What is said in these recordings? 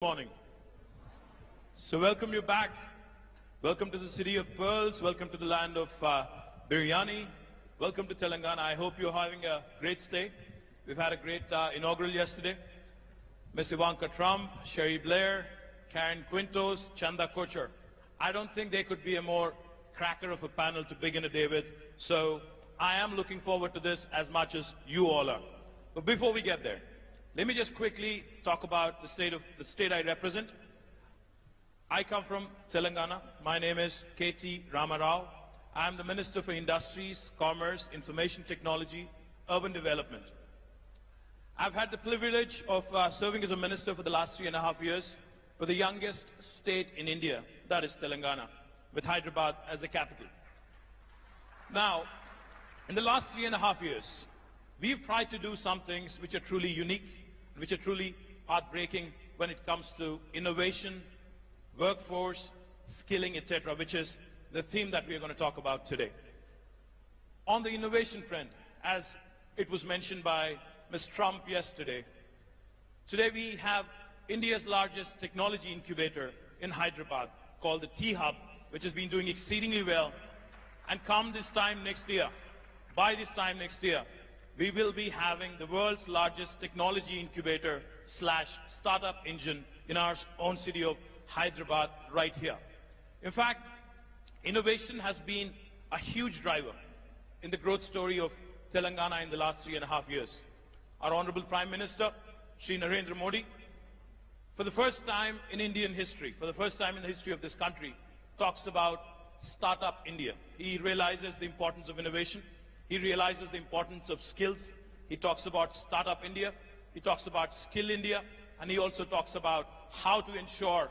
Morning. So welcome you back. Welcome to the city of pearls. Welcome to the land of biryani. Welcome to Telangana. I hope you're having a great stay. We've had a great inaugural yesterday. Miss Ivanka Trump, Sherry Blair, Karen Quintos, Chanda Kochar. I don't think there could be a more cracker of a panel to begin a day with. So I am looking forward to this as much as you all are. But before we get there, let me just quickly talk about the state I represent. I come from Telangana. My name is KT Ramarao. I am the Minister for Industries, Commerce, Information Technology, Urban Development. I've had the privilege of serving as a minister for the last 3.5 years for the youngest state in India, that is Telangana, with Hyderabad as the capital. Now, in the last 3.5 years, we've tried to do some things which are truly unique, which are truly heartbreaking when it comes to innovation, workforce, skilling, etc., which is the theme that we are going to talk about today. On the innovation front, as it was mentioned by Ms. Trump yesterday, today we have India's largest technology incubator in Hyderabad called the T-Hub, which has been doing exceedingly well. And come this time next year, by this time next year, we will be having the world's largest technology incubator / startup engine in our own city of Hyderabad right here. In fact, innovation has been a huge driver in the growth story of Telangana in the last 3.5 years. Our Honorable Prime Minister, Shri Narendra Modi, for the first time in Indian history, for the first time in the history of this country, talks about Startup India. He realizes the importance of innovation. He realizes the importance of skills. He talks about Startup India. He talks about Skill India. And he also talks about how to ensure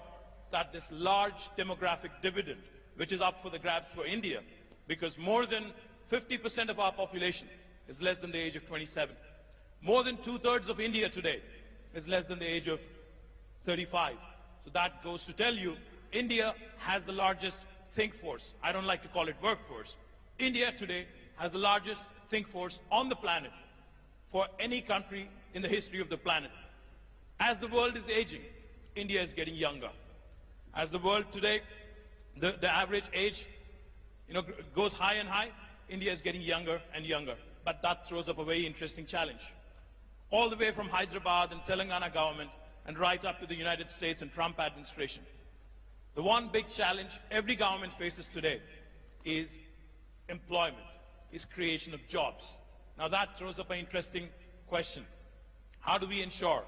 that this large demographic dividend, which is up for the grabs for India, because more than 50% of our population is less than the age of 27. More than 2/3 of India today is less than the age of 35. So that goes to tell you, India has the largest think force. I don't like to call it workforce. India today has the largest think force on the planet for any country in the history of the planet. As the world is aging, India is getting younger. As the world today, the average age goes high and high, India is getting younger and younger. But that throws up a very interesting challenge. All the way from Hyderabad and Telangana government and right up to the United States and Trump administration. The one big challenge every government faces today is employment, is creation of jobs. Now that throws up an interesting question. How do we ensure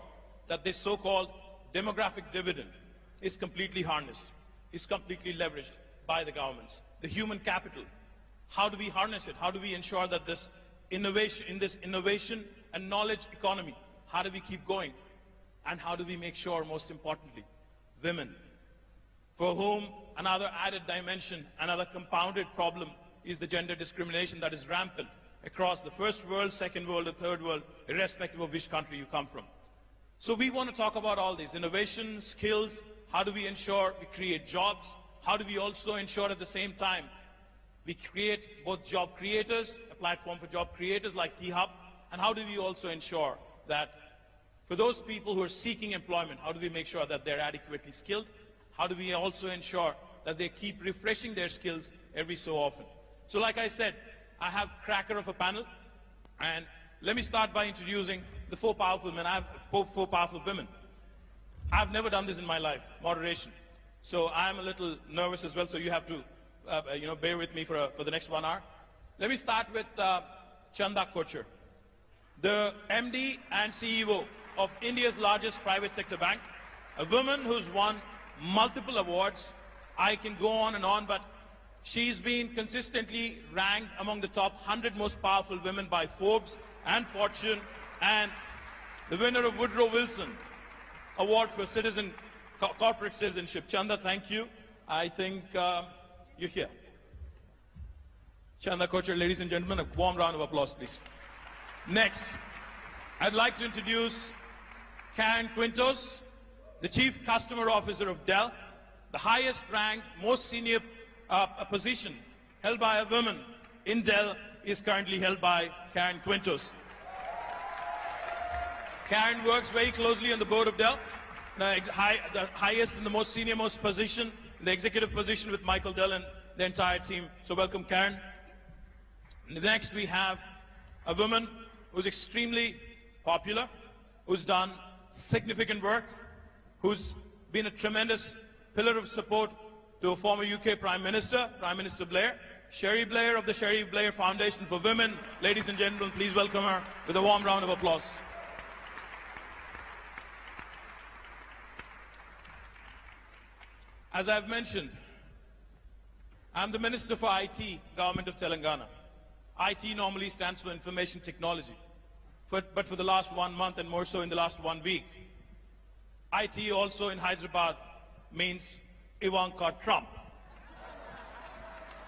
that this so-called demographic dividend is completely harnessed, is completely leveraged by the governments? The human capital, how do we harness it? How do we ensure that this innovation and knowledge economy, how do we keep going? And how do we make sure, most importantly, women, for whom another added dimension, another compounded problem is the gender discrimination that is rampant across the first world, second world, or third world, irrespective of which country you come from. So we want to talk about all these: innovation, skills, how do we ensure we create jobs? How do we also ensure at the same time we create both job creators, a platform for job creators like T-Hub, and how do we also ensure that for those people who are seeking employment, how do we make sure that they're adequately skilled? How do we also ensure that they keep refreshing their skills every so often? So like I said, I have cracker of a panel, and let me start by introducing the 4 powerful men. I have 4 powerful women. I've never done this in my life, moderation. So I'm a little nervous as well, so you have to bear with me for the next 1 hour. Let me start with Chanda Kochar, the MD and CEO of India's largest private sector bank, a woman who's won multiple awards. I can go on and on, but she's been consistently ranked among the top 100 most powerful women by Forbes and Fortune, and the winner of Woodrow Wilson Award for Corporate Citizenship. Chanda, thank you. I think you're here. Chanda Kochar, ladies and gentlemen, a warm round of applause, please. Next, I'd like to introduce Karen Quintos, the Chief Customer Officer of Dell, the highest ranked, most senior position held by a woman in Dell is currently held by Karen Quintos. Karen works very closely on the board of Dell. the highest and the most senior most position, the executive position with Michael Dillon, the entire team. So welcome, Karen. Next, we have a woman who's extremely popular, who's done significant work, who's been a tremendous pillar of support to a former UK Prime Minister, Prime Minister Blair, Sherry Blair of the Sherry Blair Foundation for Women. Ladies and gentlemen, please welcome her with a warm round of applause. As I've mentioned, I'm the Minister for IT, Government of Telangana. IT normally stands for Information Technology. But for the last 1 month and more so in the last 1 week, IT also in Hyderabad means Ivanka Trump.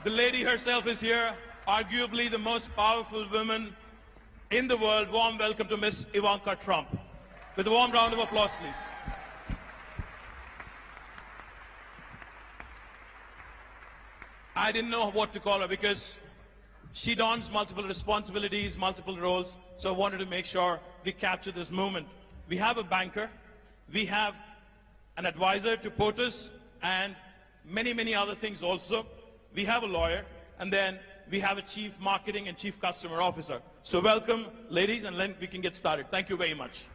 The lady herself is here, arguably the most powerful woman in the world. Warm welcome to Miss Ivanka Trump. With a warm round of applause, please. I didn't know what to call her because she dons multiple responsibilities, multiple roles, so I wanted to make sure we capture this moment. We have a banker, we have an advisor to POTUS, and many, many other things also. We have a lawyer, and then we have a chief marketing and chief customer officer. So welcome, ladies, and then we can get started. Thank you very much.